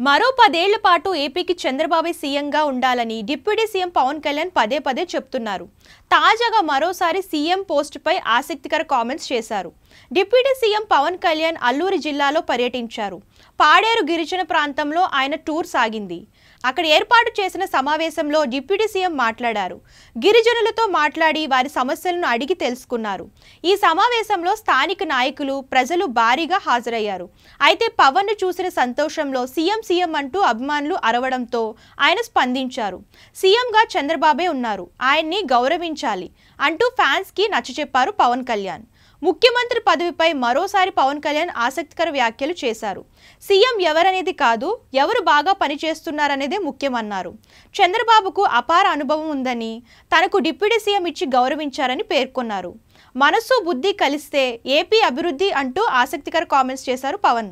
మరో 10 ఏళ్ల పాటు ఏపీకి చంద్రబాబు సీఎంగా ఉండాలని డిప్యూటీ సీఎం పవన్ కళ్యాణ్ పదే పదే చెప్తున్నారు. తాజాగా మరోసారి సీఎం పోస్టుపై ఆసక్తికర కామెంట్స్ చేశారు. డిప్యూటీ సీఎం పవన్ కళ్యాణ్ అల్లూరి జిల్లాలో పర్యటించారు. పాడేరు గిరిజన ప్రాంతంలో ఆయన టూర్ సాగింది. అక్కడ ఏర్పాటు చేసిన సమావేశంలో డిప్యూటీ సీఎం మాట్లాడారు. గిరిజనులతో మాట్లాడి వారి సమస్యలను అడిగి తెలుసుకున్నారు. ఈ సమావేశంలో స్థానిక నాయకులు, ప్రజలు భారీగా హాజరయ్యారు. అయితే పవన్ను చూసిన సంతోషంలో సీఎం అంటూ అభిమానులు అరవడంతో ఆయన స్పందించారు. సీఎంగా చంద్రబాబే ఉన్నారు, ఆయన్ని గౌరవించాలి అంటూ ఫ్యాన్స్కి నచ్చచెప్పారు పవన్ కళ్యాణ్. ముఖ్యమంత్రి పదవిపై మరోసారి పవన్ కళ్యాణ్ ఆసక్తికర వ్యాఖ్యలు చేశారు. సీఎం ఎవరనేది కాదు, ఎవరు బాగా పనిచేస్తున్నారనేదే ముఖ్యమన్నారు. చంద్రబాబుకు అపార అనుభవం ఉందని, తనకు డిప్యూటీ సీఎం ఇచ్చి గౌరవించారని పేర్కొన్నారు. మనసు బుద్ధి కలిస్తే ఏపీ అభివృద్ధి అంటూ ఆసక్తికర కామెంట్స్ చేశారు పవన్.